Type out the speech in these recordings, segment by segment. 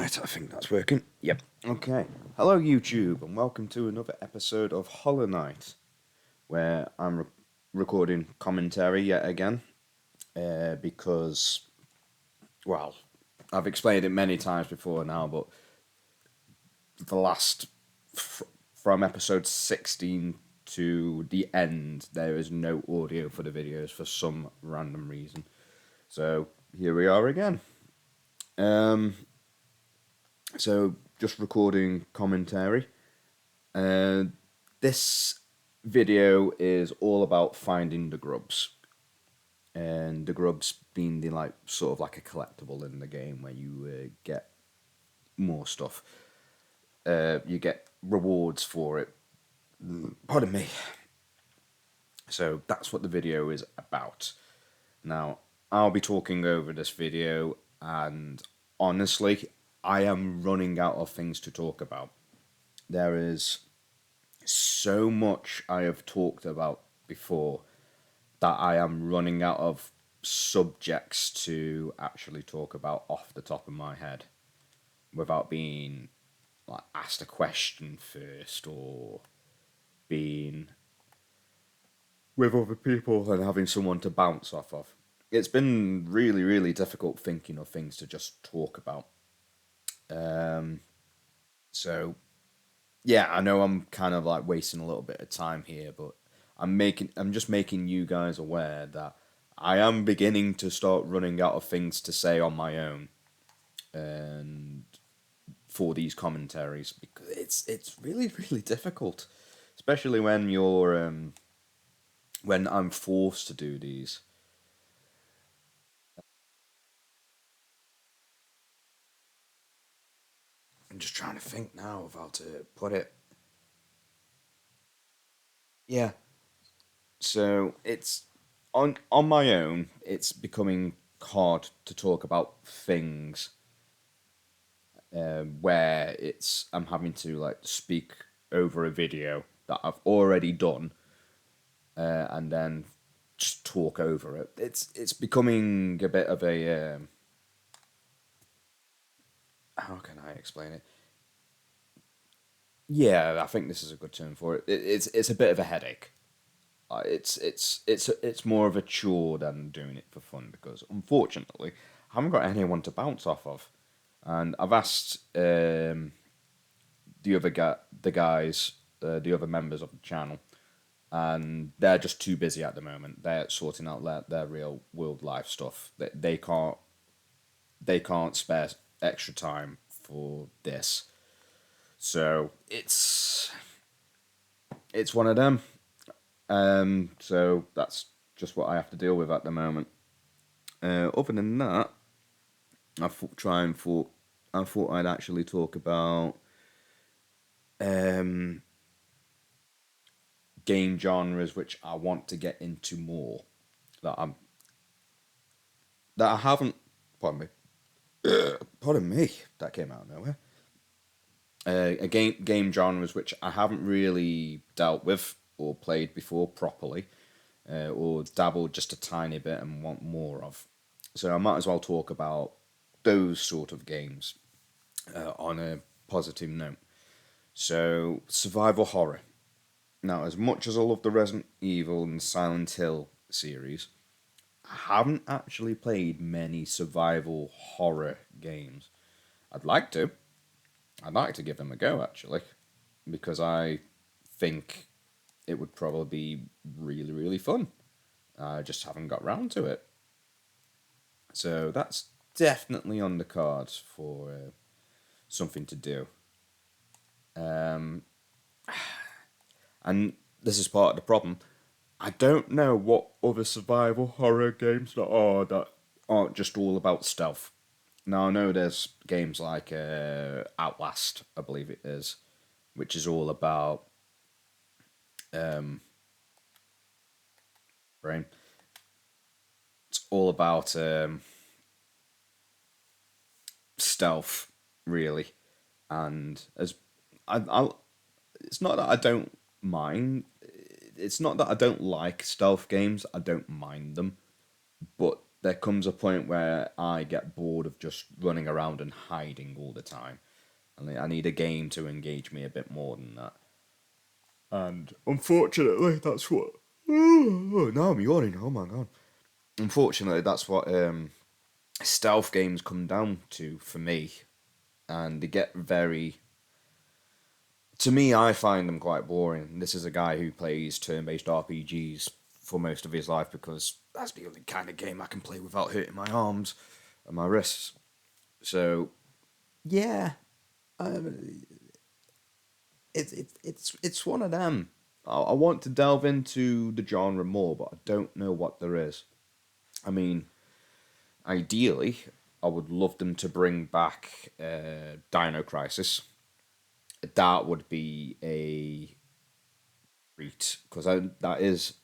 Right, I think that's working. Yep. Okay. Hello, YouTube, and welcome to another episode of Hallownest, where I'm recording commentary yet again. Because, well, I've explained it many times before now, but the last, from episode 16 to the end, there is no audio for the videos for some random reason. So, here we are again. So, just recording commentary. This video is all about finding the grubs. And the grubs being the sort of like a collectible in the game where you get more stuff. You get rewards for it. Pardon me. So that's what the video is about. Now, I'll be talking over this video, and honestly, I am running out of things to talk about. There is so much I have talked about before that I am running out of subjects to actually talk about off the top of my head without being like asked a question first or being with other people and having someone to bounce off of. It's been really, really difficult thinking of things to just talk about. So yeah, I know I'm kind of like wasting a little bit of time here, but I'm just making you guys aware that I am beginning to start running out of things to say on my own, and for these commentaries because it's really really difficult, especially when I'm forced to do these. I'm just trying to think now of how to put it. Yeah, so it's on my own. It's becoming hard to talk about things where it's I'm having to like speak over a video that I've already done, and then just talk over it. It's becoming a bit of a how can I explain it? Yeah, I think this is a good term for it. It's a bit of a headache. It's more of a chore than doing it for fun because unfortunately I haven't got anyone to bounce off of, and I've asked the guys, the other members of the channel, and they're just too busy at the moment. They're sorting out their real world life stuff. They can't spare extra time for this. So it's one of them. So that's just what I have to deal with at the moment. Other than that, I thought I'd actually talk about um, game genres which I want to get into more that I haven't. Pardon me. Pardon me. That came out of nowhere. A game genres which I haven't really dealt with or played before properly, or dabbled just a tiny bit and want more of. So I might as well talk about those sort of games on a positive note. So survival horror. Now, as much as I love the Resident Evil and Silent Hill series, I haven't actually played many survival horror games. I'd like to. I'd like to give them a go actually, because I think it would probably be really, really fun. I just haven't got round to it. So that's definitely on the cards for something to do. And this is part of the problem. I don't know what other survival horror games that aren't just all about stealth. Now I know there's games like Outlast, I believe it is, which is all about um, brain. It's all about stealth, really, and as I it's not that I don't mind. It's not that I don't like stealth games. I don't mind them, but there comes a point where I get bored of just running around and hiding all the time. I need a game to engage me a bit more than that. And unfortunately, that's what. Oh, now I'm yawning. Oh my god. Unfortunately, that's what stealth games come down to for me. And they get very. To me, I find them quite boring. This is a guy who plays turn based RPGs for most of his life because that's the only kind of game I can play without hurting my arms and my wrists. So, yeah, um, it's one of them. I want to delve into the genre more, but I don't know what there is. I mean, ideally, I would love them to bring back Dino Crisis. That would be a treat because that is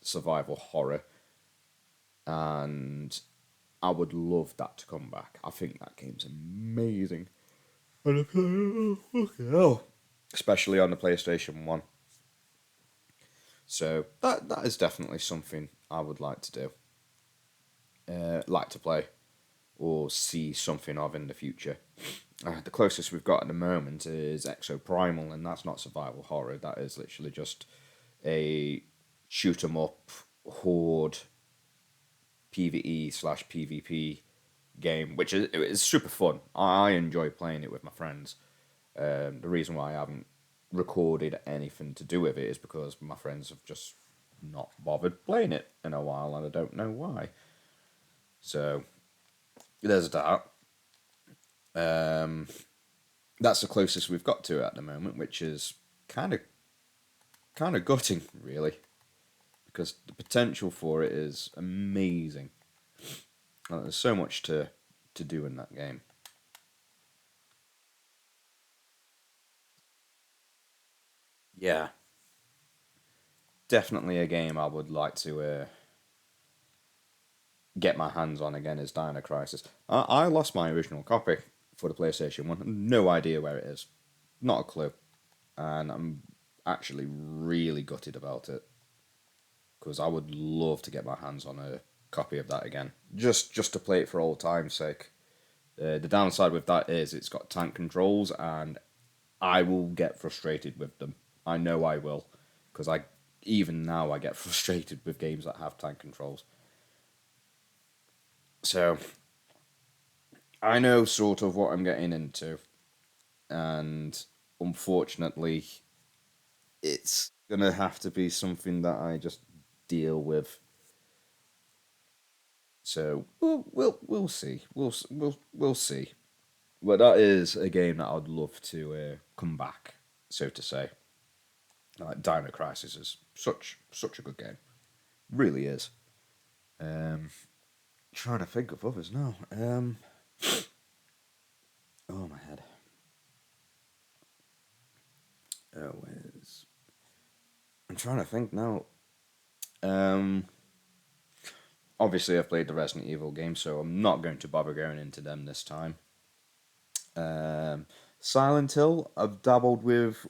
survival horror, and I would love that to come back. I think that game's amazing. And I play, oh, fucking hell. Especially on the PlayStation 1. So that is definitely something I would like to do. Like to play or see something of in the future. The closest we've got at the moment is Exoprimal, and that's not survival horror. That is literally just a shoot 'em up horde PVE slash PvP game, which is super fun. I enjoy playing it with my friends. The reason why I haven't recorded anything to do with it is because my friends have just not bothered playing it in a while, and I don't know why. So there's that. Um, that's the closest we've got to it at the moment, which is kind of gutting, really, because the potential for it is amazing. There's so much to do in that game. Yeah, definitely a game I would like to get my hands on again is Dino Crisis. I lost my original copy for the PlayStation 1. No idea where it is. Not a clue. And I'm actually really gutted about it because I would love to get my hands on a copy of that again. Just to play it for old time's sake. The downside with that is it's got tank controls and I will get frustrated with them. I know I will because I even now I get frustrated with games that have tank controls. So I know sort of what I'm getting into, and unfortunately, it's gonna have to be something that I just deal with. So we'll see. We'll see. But that is a game that I'd love to come back, so to say. Like Dino Crisis is such a good game, really is. Um, Trying to think of others now. Oh my head. Oh, where's I'm trying to think now. Um, Obviously, I've played the Resident Evil games, so I'm not going to bother going into them this time. Um, Silent Hill, I've dabbled with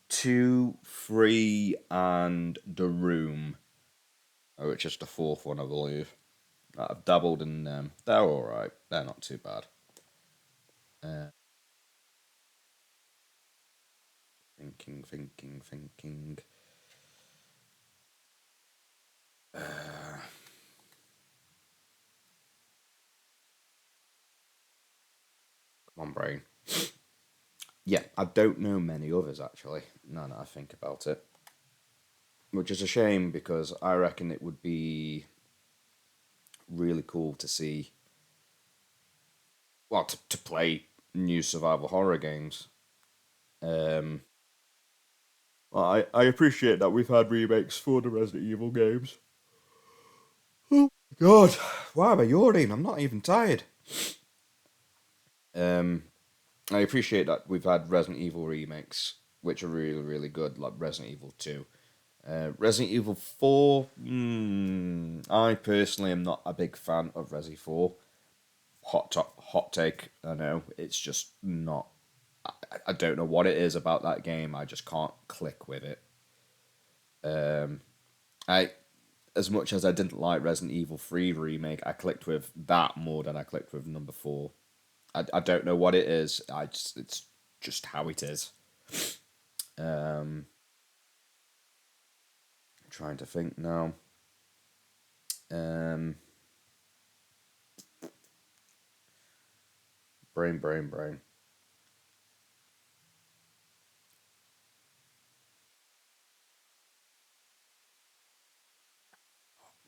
two, three, and The Room, which is the fourth one, I believe. I've dabbled in them. They're alright. They're not too bad. Uh, thinking. Uh, Come on, brain. Yeah, I don't know many others actually. Now that I think about it, which is a shame because I reckon it would be really cool to see, well, to play new survival horror games. Um, well, I appreciate that we've had remakes for the Resident Evil games. Oh God, why am I yawning? I'm not even tired. Um, I appreciate that we've had Resident Evil remakes, which are really good, like Resident Evil 2. Resident Evil 4, I personally am not a big fan of Resi 4. Hot take, I know. It's just not. I don't know what it is about that game. I just can't click with it. Um, I as much as I didn't like Resident Evil 3 remake, I clicked with that more than I clicked with number 4. I don't know what it is. It's just how it is. Um, trying to think now. Um, brain.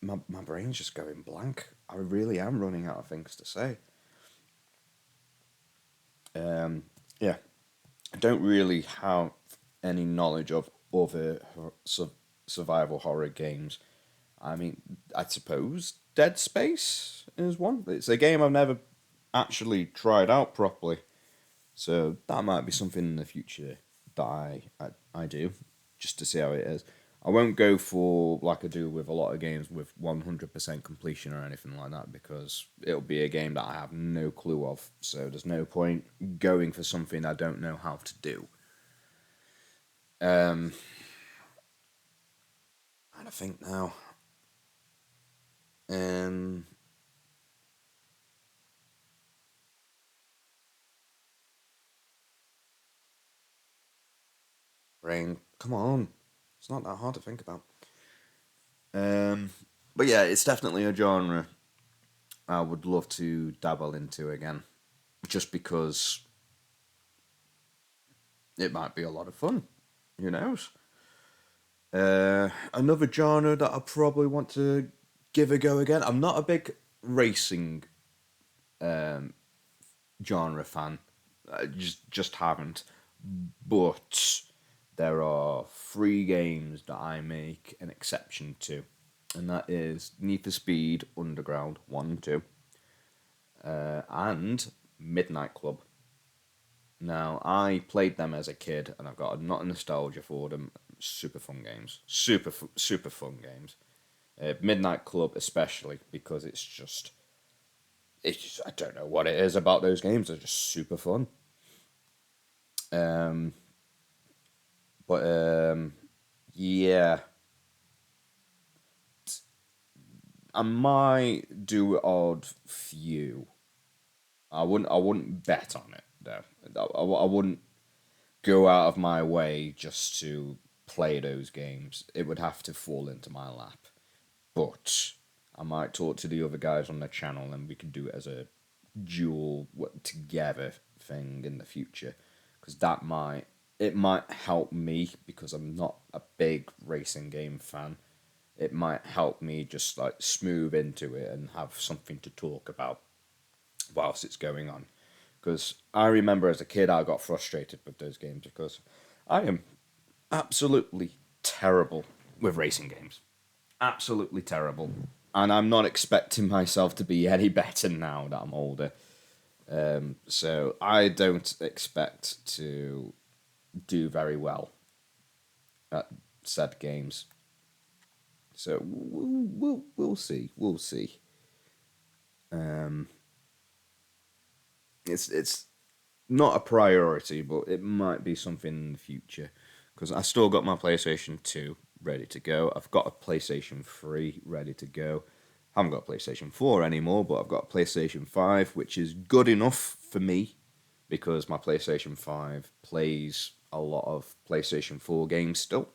My brain's just going blank. I really am running out of things to say. Um, yeah, I don't really have any knowledge of other survival horror games. I mean, I suppose Dead Space is one. It's a game I've never actually tried out properly, so that might be something in the future that I do just to see how it is. I won't go for like I do with a lot of games with 100% completion or anything like that because it'll be a game that I have no clue of. So there's no point going for something I don't know how to do. Um, and I think now, um, brain, come on, it's not that hard to think about. Um, but yeah, it's definitely a genre I would love to dabble into again, just because it might be a lot of fun. Who knows? Another genre that I probably want to give a go again. I'm not a big racing um, genre fan. I just haven't. But there are three games that I make an exception to, and that is Need for Speed Underground 1 and 2, and Midnight Club. Now, I played them as a kid, and I've got a lot of nostalgia for them. Super fun games. Super fun games. Midnight Club, especially, because I don't know what it is about those games. They're just super fun. Um, but yeah, I might do odd few. I wouldn't bet on it though. I wouldn't go out of my way just to play those games. It would have to fall into my lap. But I might talk to the other guys on the channel and we could do it as a dual together thing in the future because it might help me because I'm not a big racing game fan. It might help me just like smooth into it and have something to talk about whilst it's going on. Because I remember as a kid, I got frustrated with those games because I am absolutely terrible with racing games. Absolutely terrible. And I'm not expecting myself to be any better now that I'm older. So I don't expect to do very well at said games. So we'll see. We'll see. Um, it's not a priority, but it might be something in the future because I still got my PlayStation 2 ready to go. I've got a PlayStation 3 ready to go. I haven't got a PlayStation 4 anymore, but I've got a PlayStation 5, which is good enough for me because my PlayStation 5 plays a lot of PlayStation 4 games still.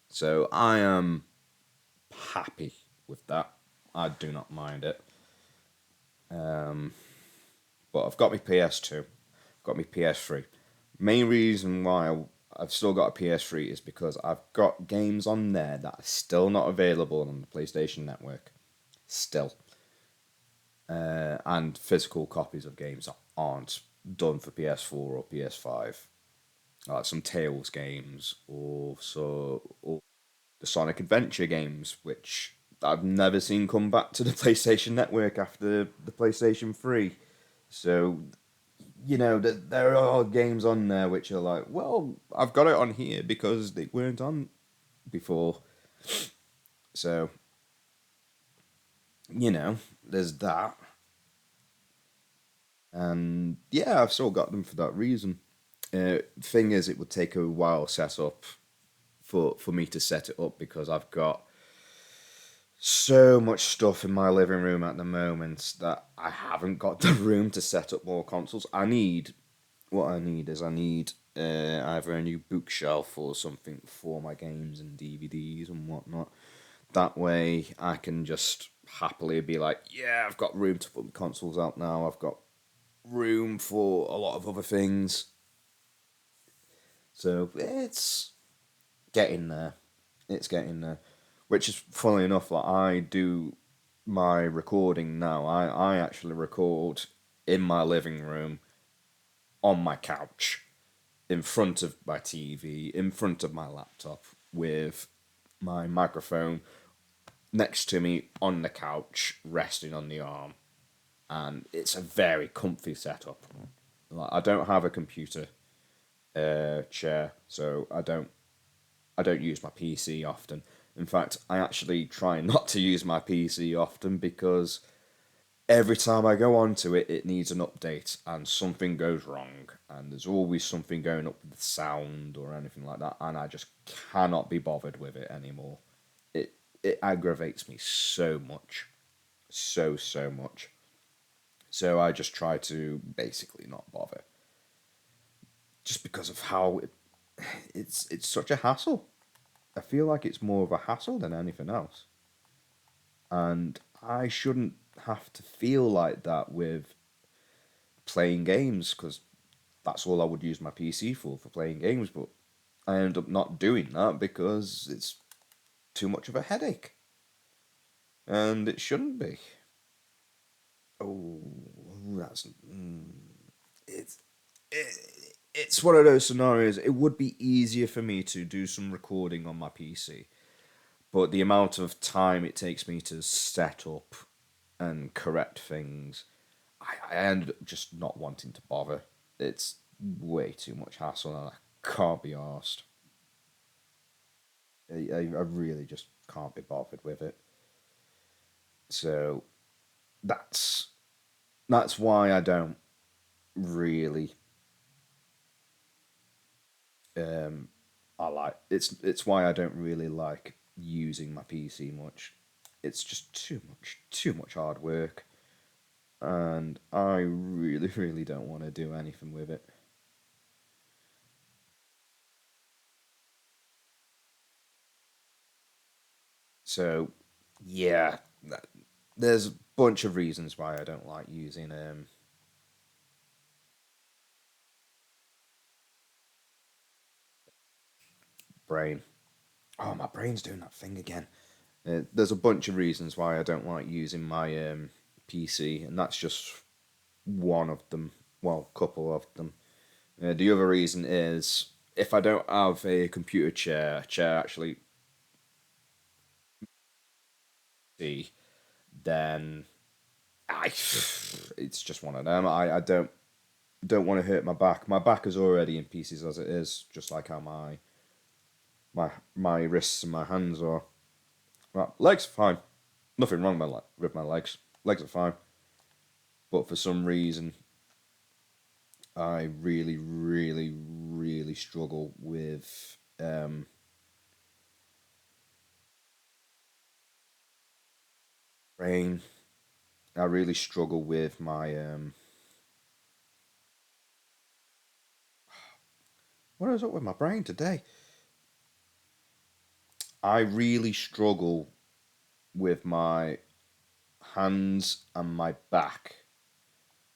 So I am happy with that. I do not mind it. Um, but I've got my PS2, got my PS3. Main reason why I've still got a PS3 is because I've got games on there that are still not available on the PlayStation Network. Still. And physical copies of games that aren't done for PS4 or PS5. Like some Tales games or the Sonic Adventure games, which I've never seen come back to the PlayStation Network after the PlayStation 3. So, there are games on there which are like, well, I've got it on here because they weren't on before. So, there's that. And yeah, I've still got them for that reason. Thing is, it would take a while set up for me to set it up because I've got so much stuff in my living room at the moment that I haven't got the room to set up more consoles. I need either a new bookshelf or something for my games and DVDs and whatnot. That way I can just happily be like, yeah, I've got room to put my consoles out now. I've got room for a lot of other things. So it's getting there. It's getting there. Which is funnily enough, like I do my recording now. I actually record in my living room on my couch, in front of my TV, in front of my laptop, with my microphone next to me on the couch, resting on the arm. And it's a very comfy setup. Like, I don't have a computer chair, so I don't use my PC often. In fact, I actually try not to use my PC often because every time I go onto it, it needs an update and something goes wrong. And there's always something going up with the sound or anything like that. And I just cannot be bothered with it anymore. It, it aggravates me so much. So much. So I just try to basically not bother. Just because of how it's such a hassle. I feel like it's more of a hassle than anything else. And I shouldn't have to feel like that with playing games because that's all I would use my PC for playing games. But I end up not doing that because it's too much of a headache, and it shouldn't be. Oh, that's it's it's one of those scenarios. It would be easier for me to do some recording on my PC, but the amount of time it takes me to set up and correct things, I ended up just not wanting to bother. It's way too much hassle, and I can't be arsed. I really just can't be bothered with it. So that's that's why I don't really um I like it's why I don't really like using my PC much. It's just too much hard work, and I really really don't want to do anything with it. So yeah, there's a bunch of reasons why I don't like using brain. Oh, my brain's doing that thing again. There's a bunch of reasons why I don't like using my PC, and that's just one of them. Well, a couple of them. The other reason is if I don't have a computer chair, a chair actually see, then I it's just one of them. I don't want to hurt my back. My back is already in pieces as it is, just like how my wrists and my hands are. Right, legs fine. Nothing wrong with my legs. Legs are fine. But for some reason, I really struggle with brain. I really struggle with my what is up with my brain today? I really struggle with my hands and my back.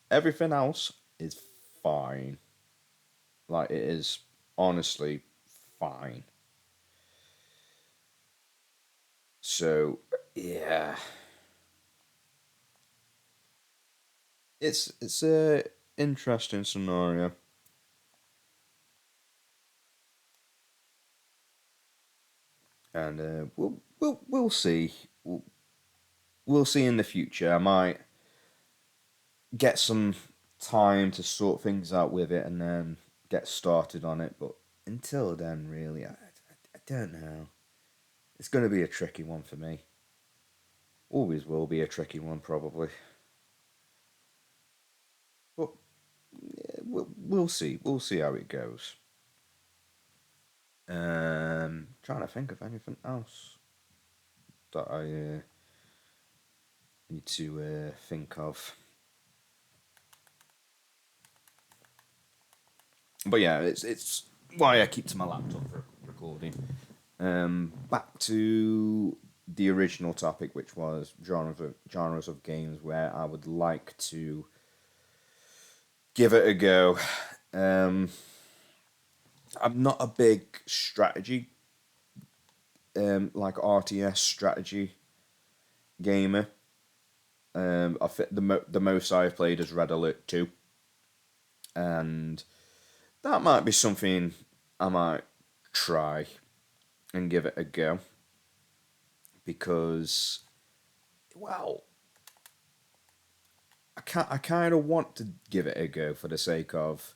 Everything else is fine. Like it is honestly fine. So yeah, it's a interesting scenario, and we'll see. We'll see in the future. I might get some time to sort things out with it and then get started on it. But until then, really, I don't know. It's going to be a tricky one for me. Always will be a tricky one, probably. But yeah, we'll see. We'll see how it goes. Trying to think of anything else that I. Need to think of. But yeah, it's why I keep to my laptop for recording. Back to the original topic, which was genres of games where I would like to give it a go. Um, I'm not a big strategy, like RTS strategy gamer. I fit the most I've played is Red Alert 2, and that might be something I might try and give it a go because, well, I kind of want to give it a go for the sake of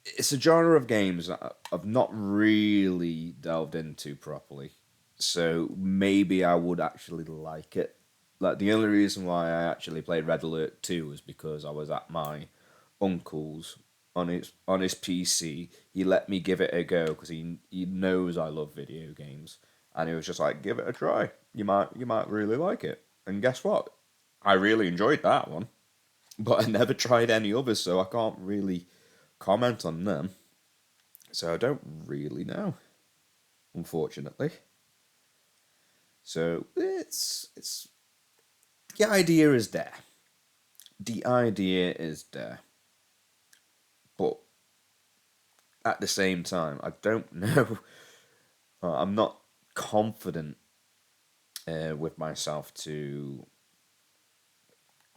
it's a genre of games that I've not really delved into properly. So maybe I would actually like it. Like the only reason why I actually played Red Alert 2 was because I was at my uncle's on his PC. He let me give it a go because he knows I love video games, and he was just like, "Give it a try. You might really like it." And guess what? I really enjoyed that one, but I never tried any others, so I can't really comment on them. So I don't really know, unfortunately. So it's the idea is there. The idea is there, but at the same time, I don't know. I'm not confident with myself to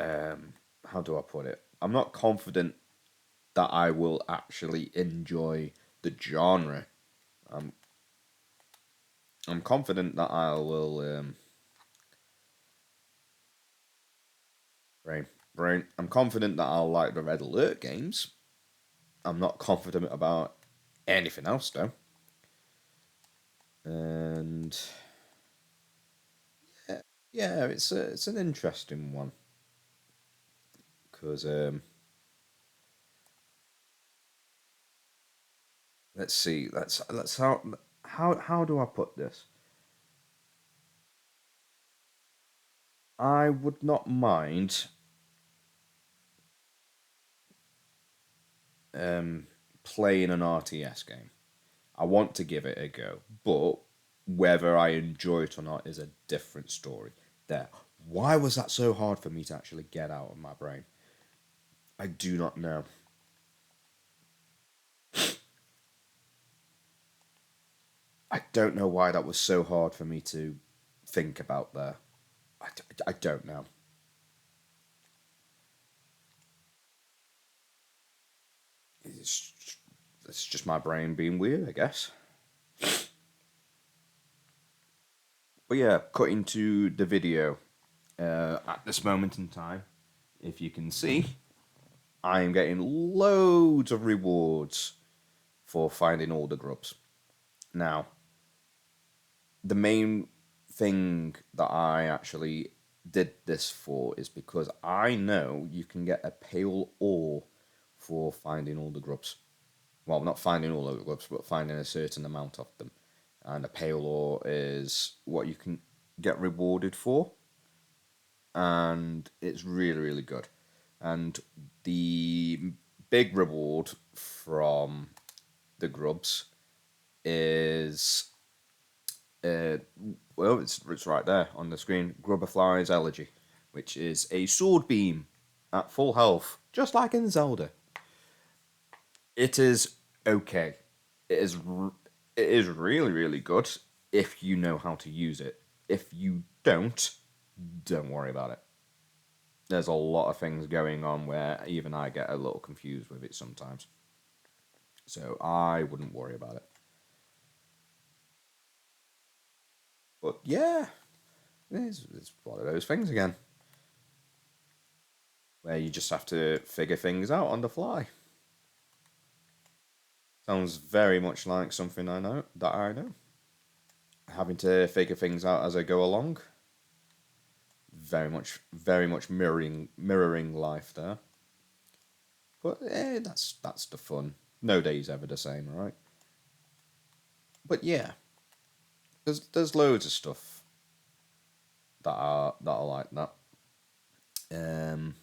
how do I put it? I'm not confident that I will actually enjoy the genre. I'm I'm confident that I will brain brain. I'm confident that I'll like the Red Alert games. I'm not confident about anything else though. And yeah, it's an interesting one because let's see, let's how do I put this? I would not mind playing an RTS game. I want to give it a go, but whether I enjoy it or not is a different story. There. Why was that so hard for me to actually get out of my brain? I do not know. I don't know why that was so hard for me to think about there. I don't know. It's, it's just my brain being weird, I guess. But yeah, cutting to the video. At this moment in time, if you can see, I am getting loads of rewards for finding all the grubs. Now, the main thing that I actually did this for is because I know you can get a pale ore for finding all the grubs. Well, not finding all the grubs, but finding a certain amount of them. And a pale ore is what you can get rewarded for, and it's really, really good. And the big reward from the grubs is uh, well, it's right there on the screen. Grubberfly's Elegy, which is a sword beam at full health, just like in Zelda. It is okay. It is it is really really good if you know how to use it. If you don't worry about it. There's a lot of things going on where even I get a little confused with it sometimes. So I wouldn't worry about it. But yeah, it's one of those things again where you just have to figure things out on the fly. Sounds very much like something I know that I know. Having to figure things out as I go along. Very much mirroring life there. But that's the fun. No day's ever the same, right? But yeah, there's loads of stuff that are like that. Um,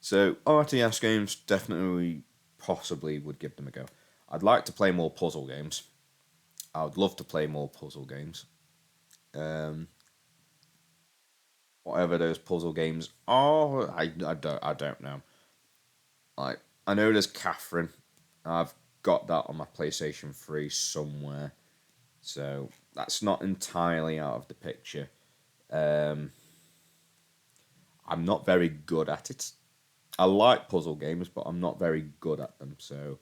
so RTS games definitely possibly would give them a go. I'd like to play more puzzle games. I would love to play more puzzle games. Um, whatever those puzzle games are, I don't know. Like I know there's Catherine. I've got that on my PlayStation 3 somewhere, so that's not entirely out of the picture. Um, I'm not very good at it. I like puzzle games, but I'm not very good at them. So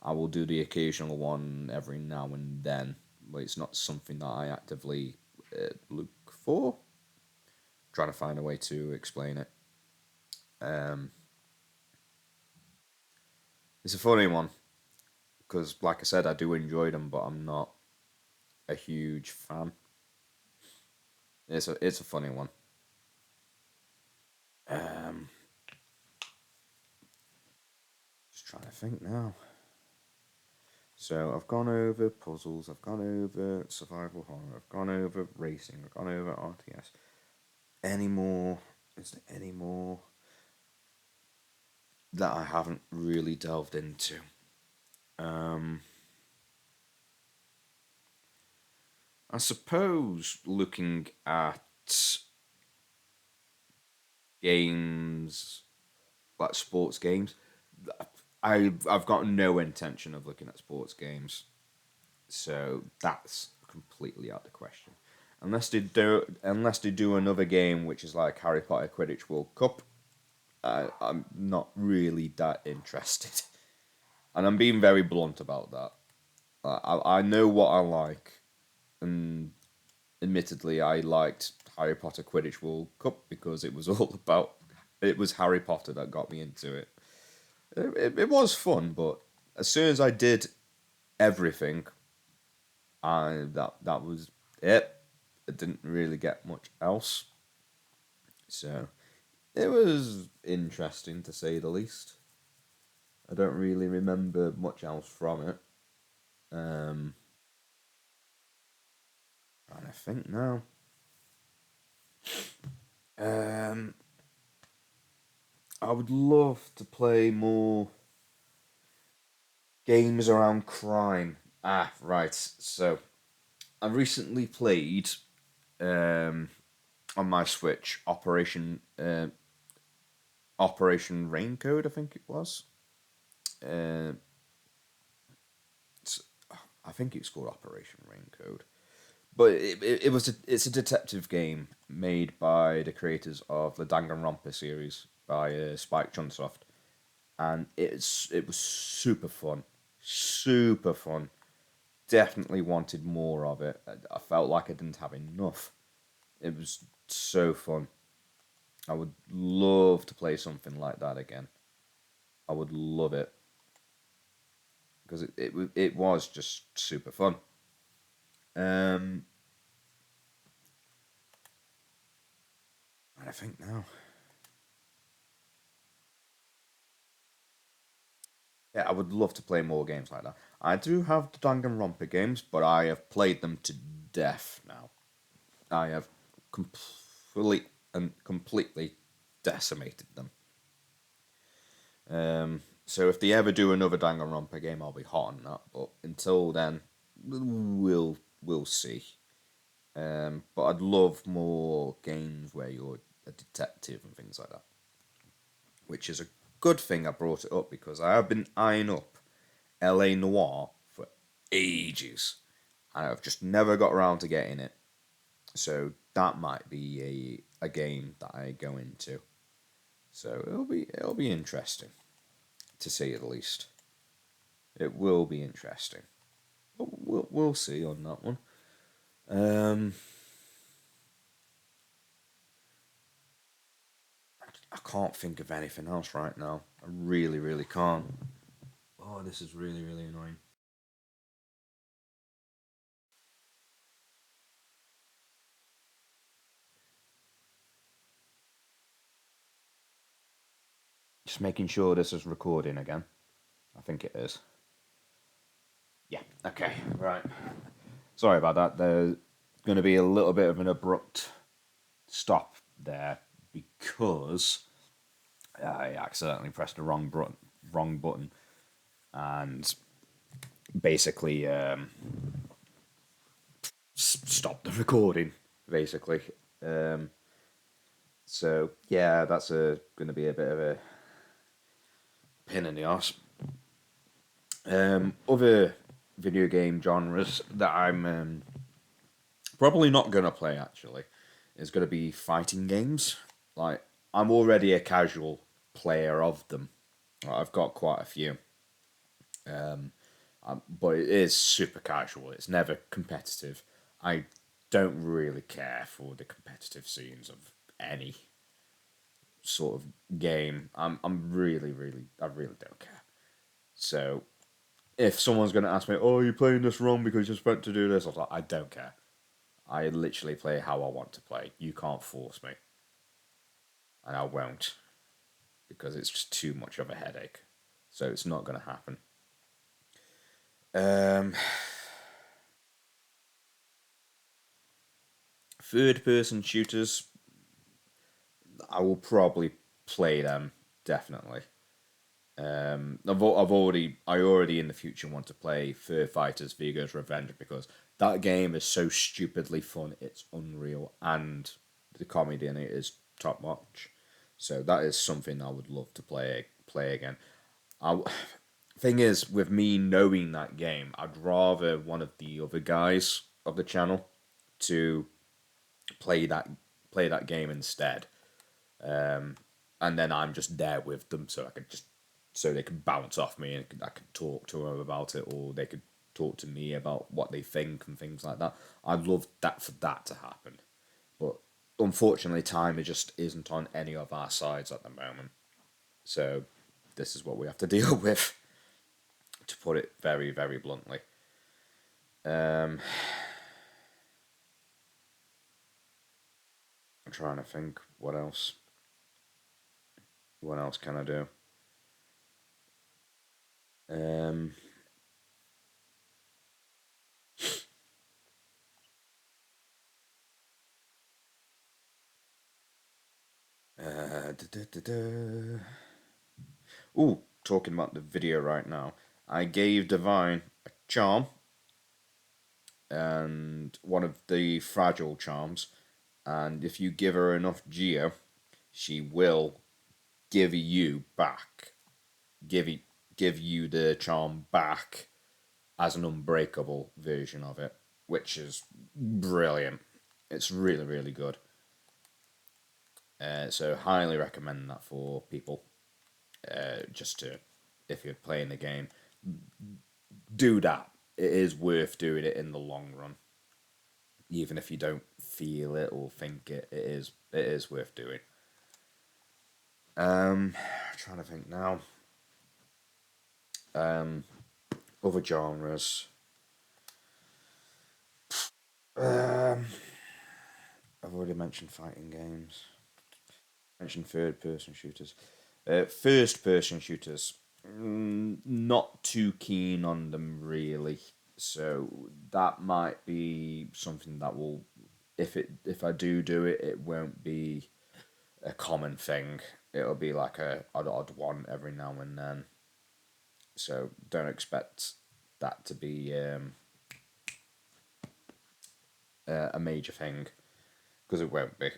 I will do the occasional one every now and then, but it's not something that I actively look for. Trying to find a way to explain it. Um, it's a funny one because, like I said, I do enjoy them, but I'm not a huge fan. It's a funny one. Um, just trying to think now. So I've gone over puzzles, I've gone over survival horror, I've gone over racing, I've gone over RTS. Any more? Is there any more that I haven't really delved into? Um, I suppose looking at games like sports games, I've got no intention of looking at sports games, so that's completely out of the question. Unless they do another game which is like Harry Potter Quidditch World Cup, I'm not really that interested. And I'm being very blunt about that. I know what I like, and admittedly, I liked Harry Potter Quidditch World Cup because it was all about. It was Harry Potter that got me into it. It was fun, but as soon as I did everything, that was it. I didn't really get much else. So it was interesting to say the least. I don't really remember much else from it. Um, Trying to think now. Um, I would love to play more games around crime. Right. So I recently played um, on my Switch Operation Raincode. I think it was. Uh, I think it's called Operation Raincode. But it's a detective game made by the creators of the Danganronpa series by Spike Chunsoft, and it was super fun. Definitely wanted more of it. I felt like I didn't have enough. It was so fun. I would love to play something like that again. I would love it because it was just super fun. Um, and I think now. Yeah, I would love to play more games like that. I do have the Danganronpa games, but I have played them to death now. I have completely decimated them. So if they ever do another Danganronpa game, I'll be hot on that. But until then, we'll see. But I'd love more games where you're a detective and things like that, which is a good thing I brought it up because I have been eyeing up LA Noir for ages, and I've just never got around to getting it. So that might be a game that I go into. So it'll be interesting to say the least. It will be interesting. But we'll see on that one. Um, I can't think of anything else right now. I really can't. Oh, this is really annoying. Just making sure this is recording again. I think it is. Yeah. Okay. Right. Sorry about that. There's going to be a little bit of an abrupt stop there because I accidentally pressed the wrong button, and basically stopped the recording. Basically, um, so yeah, that's going to be a bit of a pain in the ass. Other video game genres that I'm probably not going to play actually is going to be fighting games. Like, I'm already a casual player of them. I've got quite a few. But it is super casual. It's never competitive. I don't really care for the competitive scenes of any sort of game. I'm I really don't care. So if someone's going to ask me, "Oh, you're playing this wrong because you're supposed to do this," I was like, "I don't care. I literally play how I want to play. You can't force me, and I won't because it's just too much of a headache. So it's not going to happen." Um, third person shooters, I will probably play them definitely. I already in the future want to play Fur Fighters Vigo's Revenge because that game is so stupidly fun. It's unreal, and the comedy in it is top notch. So that is something I would love to play again. I, thing is, with me knowing that game, I'd rather one of the other guys of the channel to play that play that game instead, and then I'm just there with them, so they could bounce off me and I could talk to them about it, or they could talk to me about what they think and things like that. I'd love that for that to happen, but unfortunately, time it just isn't on any of our sides at the moment. So this is what we have to deal with, to put it very bluntly. Um, I'm trying to think what else. What else can I do? Um, da, da, da, da. Ooh, talking about the video right now. I gave Divine a charm and one of the fragile charms, and if you give her enough Geo, she will give you back, give you, give you the charm back as an unbreakable version of it, which is brilliant. It's really good. So highly recommend that for people. Just to, if you're playing the game, do that. It is worth doing it in the long run, even if you don't feel it or think it. It is worth doing. Trying to think now. Um, Other genres. Um, I've already mentioned fighting games. Mentioned third person shooters. First person shooters. Not too keen on them really. So that might be something that will, if I do it, it won't be a common thing. It'll be like a odd one every now and then. So don't expect that to be a major thing because it won't be.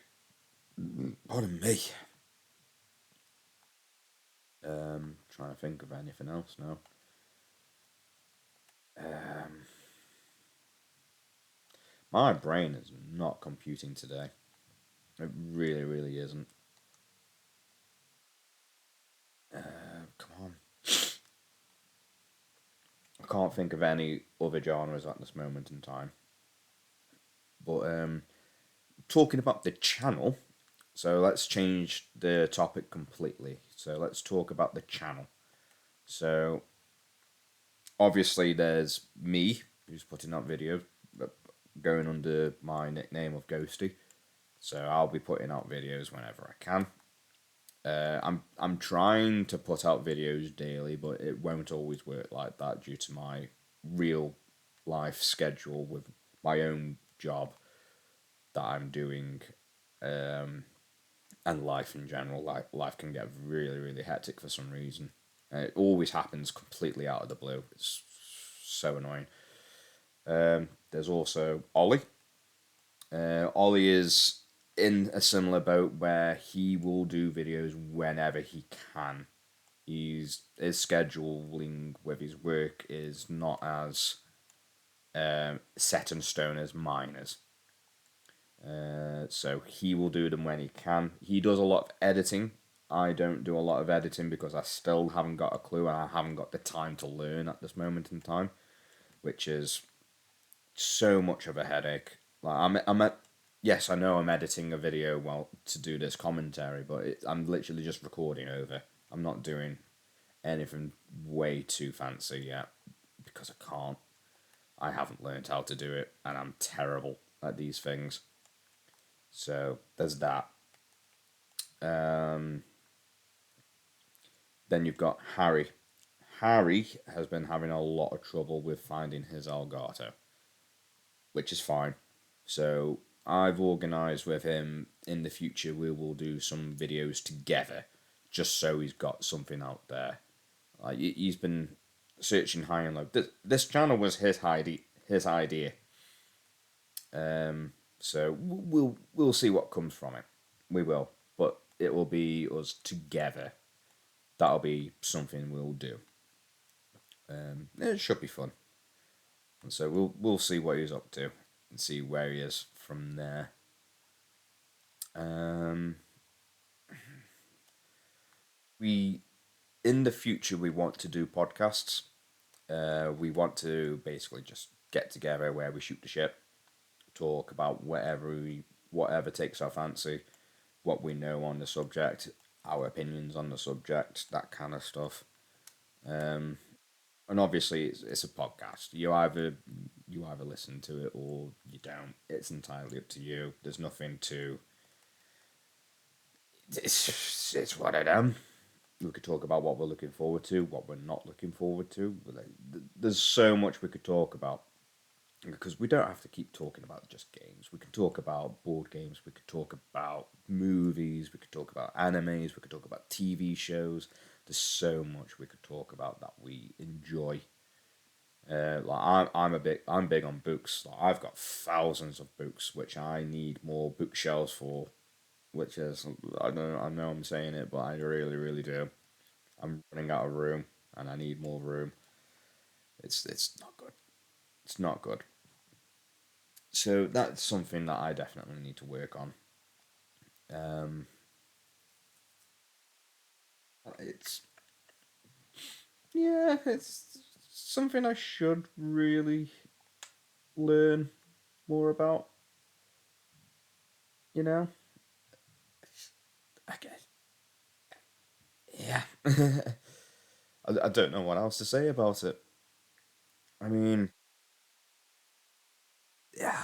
Pardon me. Trying to think of anything else now. Um, my brain is not computing today. It really isn't. Come on. I can't think of any other genres at this moment in time. But talking about the channel, so let's change the topic completely. So let's talk about the channel. So obviously there's me who's putting out videos going under my nickname of Ghosty. So I'll be putting out videos whenever I can. I'm trying to put out videos daily, but it won't always work like that due to my real life schedule with my own job that I'm doing. um, and life in general. Like life can get really really hectic for some reason. It always happens completely out of the blue. It's so annoying. There's also Ollie. Ollie is in a similar boat where he will do videos whenever he can. His scheduling with his work is not as set in stone as mine is. So he will do them when he can. He does a lot of editing. I don't do a lot of editing because I still haven't got a clue and I haven't got the time to learn at this moment in time, which is so much of a headache. Like I'm at, yes, I know I'm editing a video well to do this commentary, but I'm literally just recording over. I'm not doing anything way too fancy yet because I can't. I haven't learned how to do it, and I'm terrible at these things. So there's that. Um, then you've got Harry. Harry has been having a lot of trouble with finding his Elgato, which is fine. So I've organised with him in the future we will do some videos together, just so he's got something out there. Like he's been searching high and low. This channel was his idea. So we'll see what comes from it. We will, but it will be us together. That'll be something we'll do. It should be fun, and so we'll see what he's up to and see where he is from there. Um, we in the future we want to do podcasts. We want to basically just get together where we shoot the shit, talk about whatever takes our fancy, what we know on the subject, our opinions on the subject, that kind of stuff. Um, and obviously, it's a podcast. You either listen to it or you don't. It's entirely up to you. There's nothing to. It's what I am. We could talk about what we're looking forward to, what we're not looking forward to. There's so much we could talk about because we don't have to keep talking about just games. We can talk about board games. We could talk about movies. We could talk about animes. We could talk about TV shows. There's so much we could talk about that we enjoy. I'm big on books. Like, I've got thousands of books which I need more bookshelves for. Which is I know I'm saying it, but I really really do. I'm running out of room, and I need more room. It's not good. It's not good. So that's something that I definitely need to work on. Um, it's yeah, it's something I should really learn more about. You know, I guess. Yeah, I don't know what else to say about it. I mean, yeah,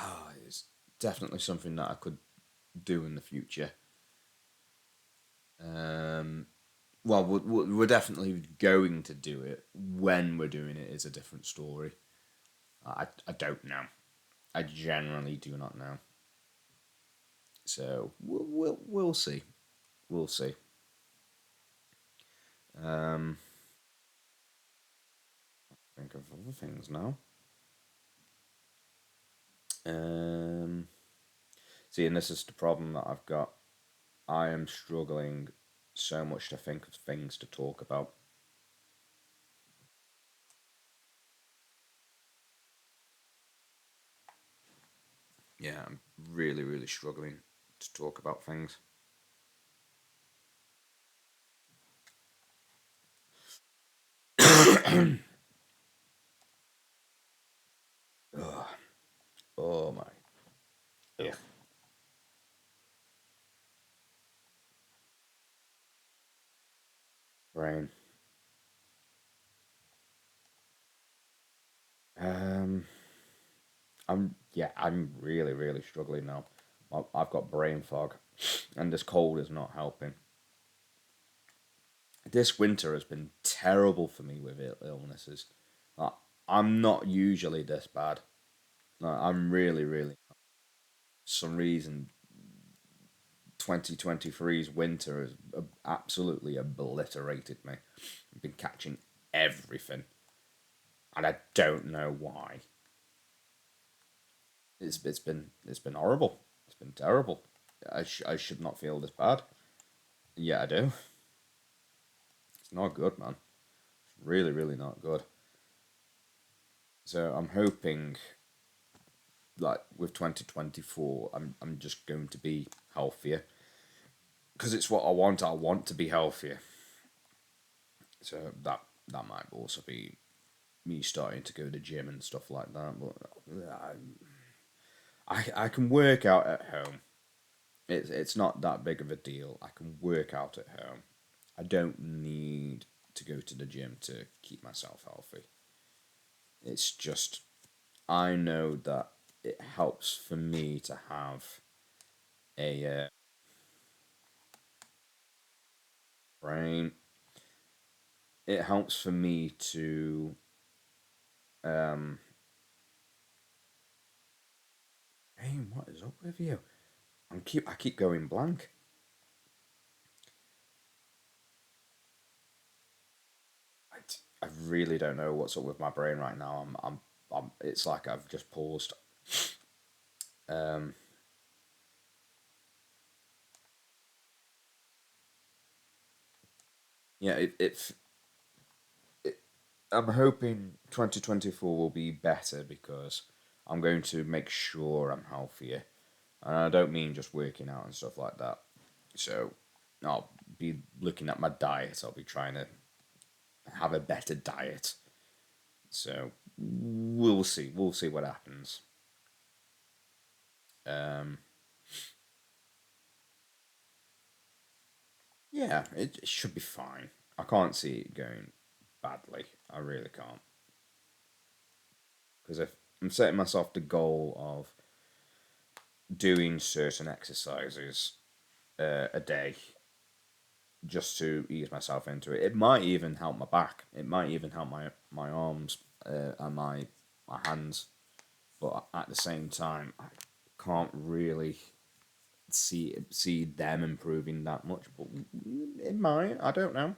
it's definitely something that I could do in the future. Um, well, we're definitely going to do it. When we're doing it is a different story. I don't know. I generally do not know. So we'll see. We'll see. Um, think of other things now. Um, See, and this is the problem that I've got. I am struggling so much to think of things to talk about. Yeah, I'm really, really struggling to talk about things. Ugh. Oh my. Ugh. Brain. Um, I'm really, really struggling now. I've got brain fog, and this cold is not helping. This winter has been terrible for me with illnesses. Like, I'm not usually this bad. Like, I'm really, really. For some reason, 2023's winter has absolutely obliterated me. I've been catching everything, and I don't know why. It's been horrible. It's been terrible. I should not feel this bad. Yeah, I do. It's not good, man. It's really, really not good. So I'm hoping, like with 2024, I'm just going to be healthier because it's what I want. I want to be healthier. So that might also be me starting to go to the gym and stuff like that. But I can work out at home. It's not that big of a deal. I can work out at home. I don't need to go to the gym to keep myself healthy. It's just I know that it helps for me to have a brain. It helps for me to um. Hey, what is up with you? I keep going blank. I really don't know what's up with my brain right now. It's like I've just paused. Um, yeah, it I'm hoping 2024 will be better because I'm going to make sure I'm healthier. And I don't mean just working out and stuff like that. So I'll be looking at my diet. I'll be trying to have a better diet. So we'll see. We'll see what happens. Um, yeah, it should be fine. I can't see it going badly. I really can't. Because if I'm setting myself the goal of doing certain exercises a day just to ease myself into it, it might even help my back. It might even help my arms and my hands. But at the same time, I can't really see them improving that much. But it might. I don't know.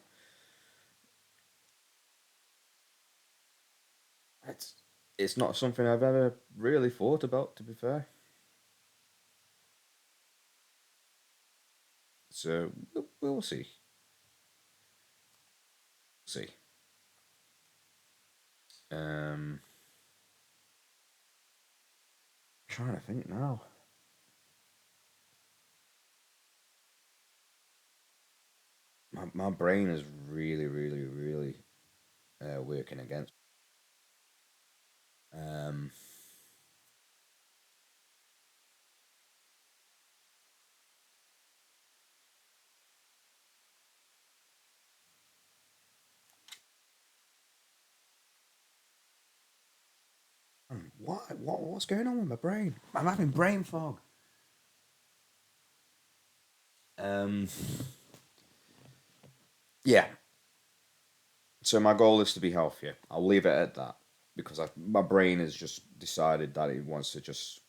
It's it's not something I've ever really thought about. To be fair, so we'll see. See. Um, trying to think now. My brain is really, really, really working against. Um, what's going on with my brain? I'm having brain fog. Um, yeah. So my goal is to be healthier. I'll leave it at that because my brain has just decided that it wants to just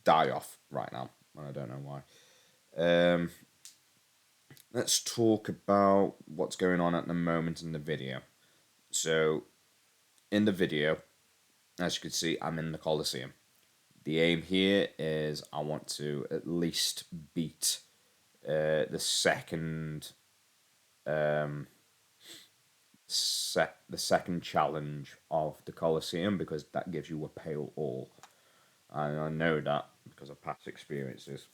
die off right now, and I don't know why. Um, let's talk about what's going on at the moment in the video. So in the video, as you can see, I'm in the Coliseum. The aim here is I want to at least beat the second um, the second challenge of the Coliseum because that gives you a pale all, and I know that because of past experiences.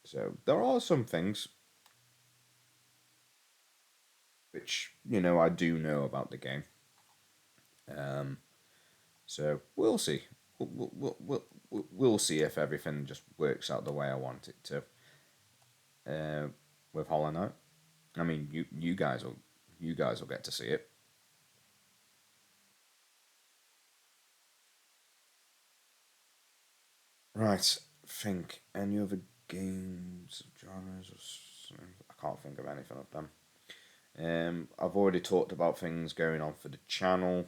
So there are some things which I do know about the game. Um, so we'll see. We'll see if everything just works out the way I want it to. With Hollow Knight. I mean, you guys will get to see it. Right. Think any other games, genres, or something? I can't think of anything of them. I've already talked about things going on for the channel.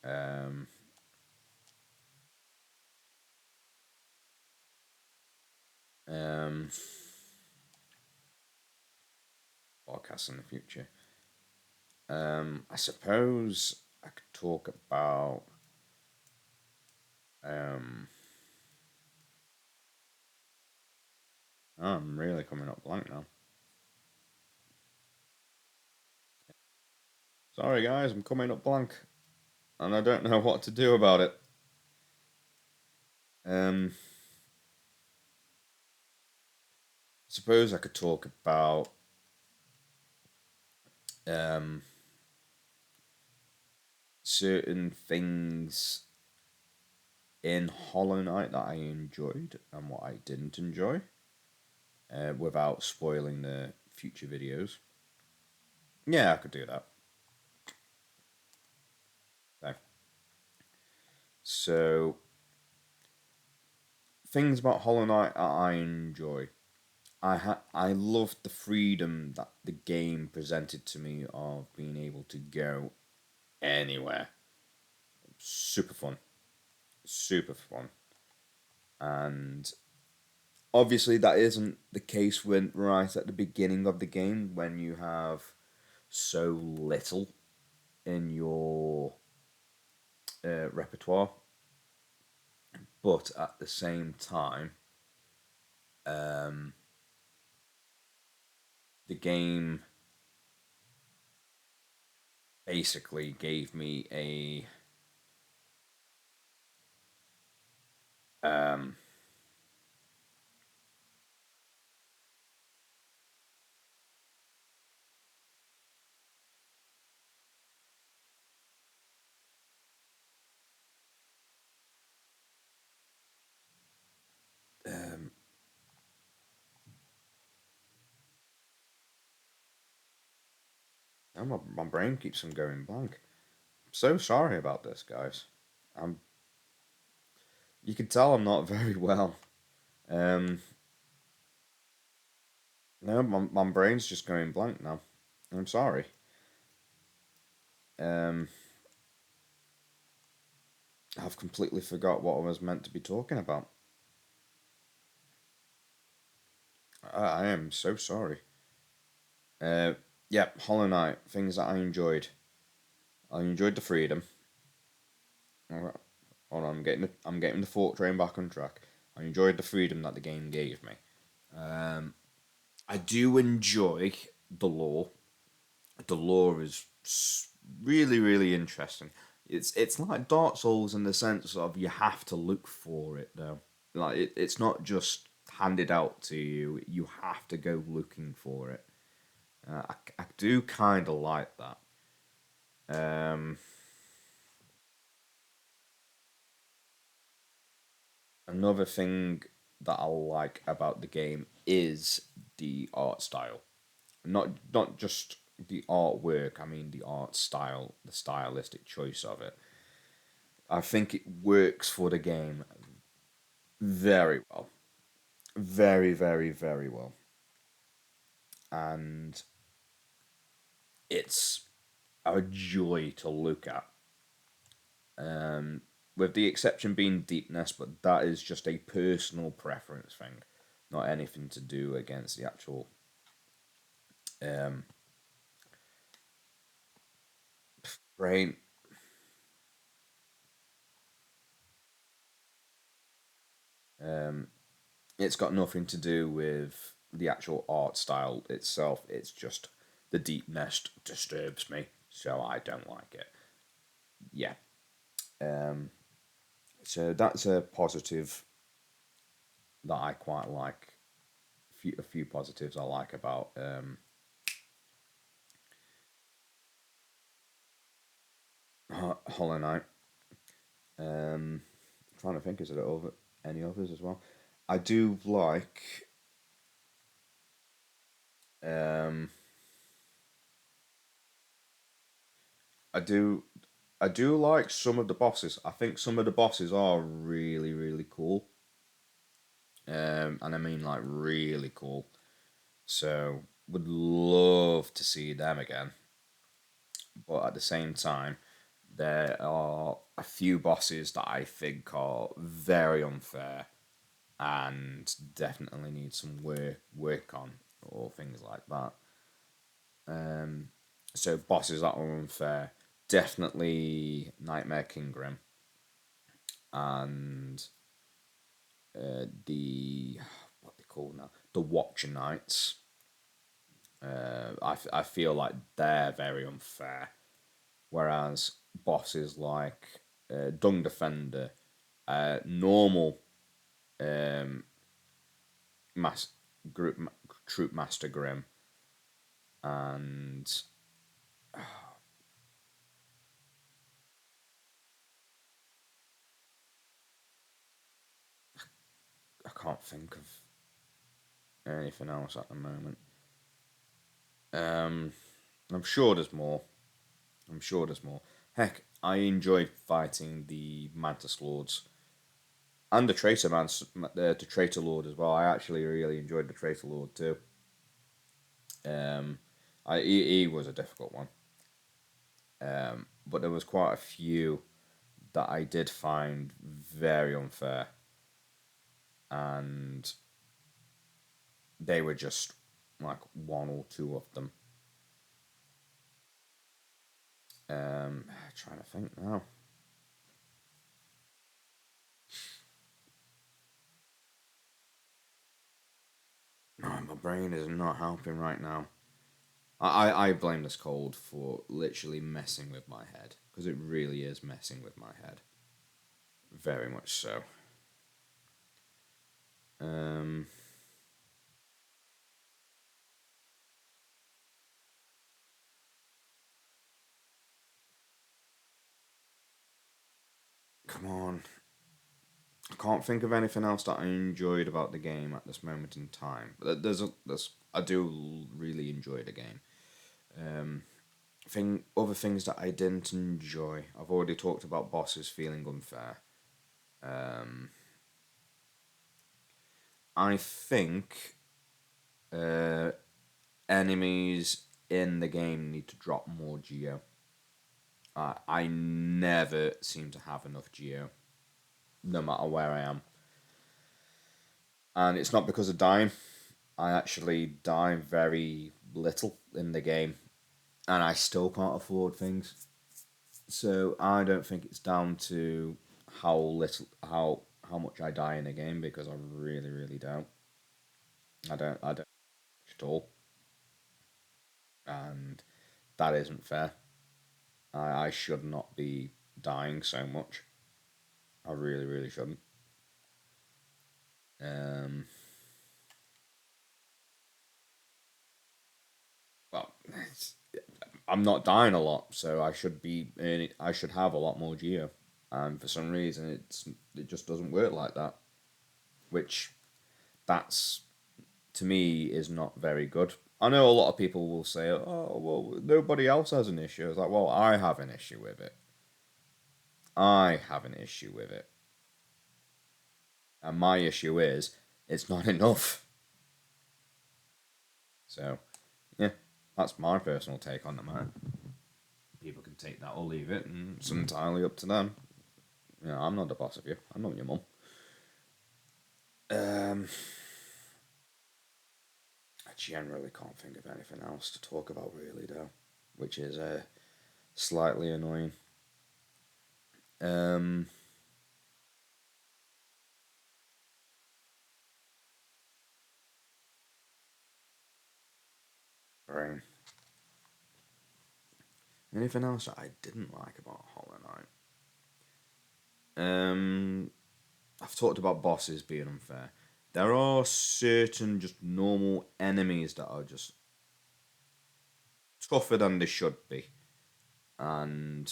Um, Um, Podcasts in the future. I suppose I could talk about. Um, oh, I'm really coming up blank now. Sorry, guys, I'm coming up blank, and I don't know what to do about it. I suppose I could talk about um, certain things in Hollow Knight that I enjoyed and what I didn't enjoy, without spoiling the future videos. Yeah, I could do that. Okay. So, things about Hollow Knight that I enjoy. I loved the freedom that the game presented to me of being able to go anywhere. Super fun, super fun, and obviously that isn't the case when right at the beginning of the game when you have so little in your repertoire, but at the same time, um, the game basically gave me a um, um, oh, my brain keeps on going blank. So sorry about this, guys. I'm. You can tell I'm not very well. Um, no, my brain's just going blank now. I'm sorry. Um, I've completely forgot what I was meant to be talking about. I am so sorry. Uh, yeah, Hollow Knight. Things that I enjoyed. I enjoyed the freedom. Hold on, I'm getting the fork train back on track. I enjoyed the freedom that the game gave me. Um, I do enjoy the lore. The lore is really, really interesting. It's like Dark Souls in the sense of you have to look for it though. Like it's not just handed out to you. You have to go looking for it. I do kind of like that. Um, Another thing that I like about the game is the art style. Not just the artwork. I mean the art style, the stylistic choice of it. I think it works for the game very well. Very, very, very well. And it's a joy to look at. Um, with the exception being deepness, but that is just a personal preference thing, not anything to do against the actual um, brain. Um, it's got nothing to do with the actual art style itself. It's just the deepness disturbs me, so I don't like it. Yeah. Um, so that's a positive that I quite like. A few positives I like about Hollow Knight. Trying to think, is there over any others as well? I do like. Um, I do. I do like some of the bosses. I think some of the bosses are really, really cool. And I mean like really cool. So would love to see them again. But at the same time, there are a few bosses that I think are very unfair. and definitely need some work on or things like that. So bosses that are unfair, definitely Nightmare King Grim and the what they call now, the Watcher Knights. I feel like they're very unfair. Whereas bosses like Dung Defender, normal um, mass group troop master Grim, and I can't think of anything else at the moment. Um, I'm sure there's more. I'm sure there's more. Heck, I enjoyed fighting the Mantis Lords and the the Traitor Lord as well. I actually really enjoyed the Traitor Lord too. Um, he was a difficult one, but there was quite a few that I did find very unfair, and they were just like one or two of them. Trying to think now. No, my brain is not helping right now. I blame this cold for literally messing with my head because it really is messing with my head. Very much so. Um, Come on. I can't think of anything else that I enjoyed about the game at this moment in time. But there's I do really enjoy the game. Um, other things that I didn't enjoy. I've already talked about bosses feeling unfair. Um, I think uh, enemies in the game need to drop more geo. I never seem to have enough geo, no matter where I am, and it's not because of dying. I actually die very little in the game, and I still can't afford things. So I don't think it's down to how much I die in a game because I really don't. I don't at all, and that isn't fair. I should not be dying so much. I really shouldn't. Um, well, I'm not dying a lot, so I should be earning. I should have a lot more geo, and for some reason, it just doesn't work like that. Which that's to me is not very good. I know a lot of people will say, "Oh, well, nobody else has an issue." It's like, well, I have an issue with it. I have an issue with it, and my issue is it's not enough. So, yeah, that's my personal take on the matter. People can take that or leave it, and it's entirely up to them. I'm not the boss of you. I'm not your mum. Um, I generally can't think of anything else to talk about, really, though, which is slightly annoying. Um, Brain. Anything else that I didn't like about Hollow Knight? I've talked about bosses being unfair. There are certain just normal enemies that are just tougher than they should be, and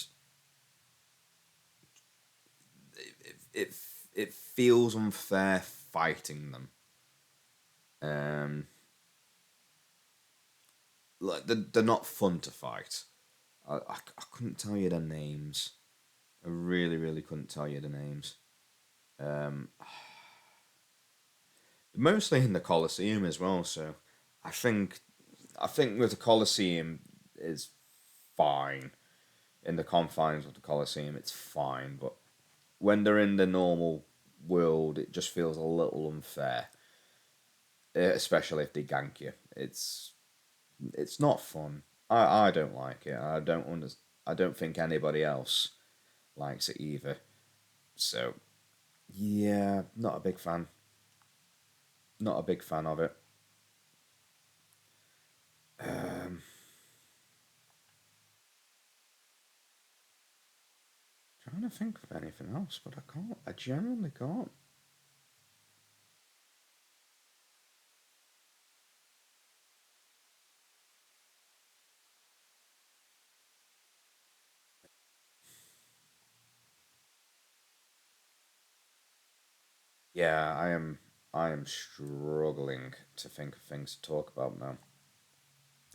it it feels unfair fighting them. Um, like they're not fun to fight. I couldn't tell you their names. I really couldn't tell you the names. Um, Mostly in the Coliseum as well. So I think I think with the Coliseum is fine in the confines of the Coliseum. It's fine, but when they're in the normal world, it just feels a little unfair, especially if they gank you. It's not fun. I don't like it. I don't think anybody else likes it either. So yeah, not a big fan. Not a big fan of it. Um, Trying to think of anything else, but I can't. I genuinely can't. Yeah, I am. I am struggling to think of things to talk about now.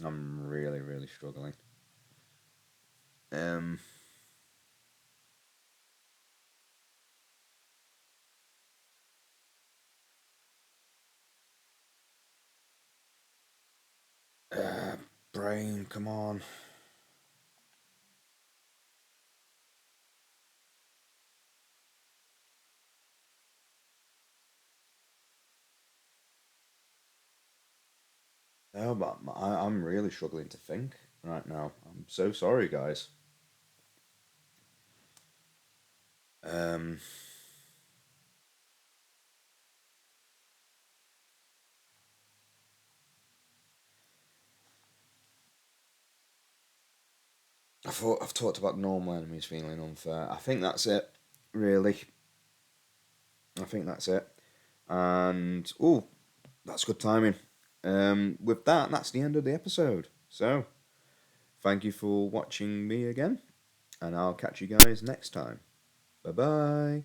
I'm really, really struggling. Um, uh, Brain, come on. Oh, but I'm really struggling to think right now. I'm so sorry, guys. Um, I thought I've talked about normal enemies feeling unfair. I think that's it. Really, I think that's it. And oh, that's good timing. With that, that's the end of the episode. So, thank you for watching me again, and I'll catch you guys next time. Bye bye.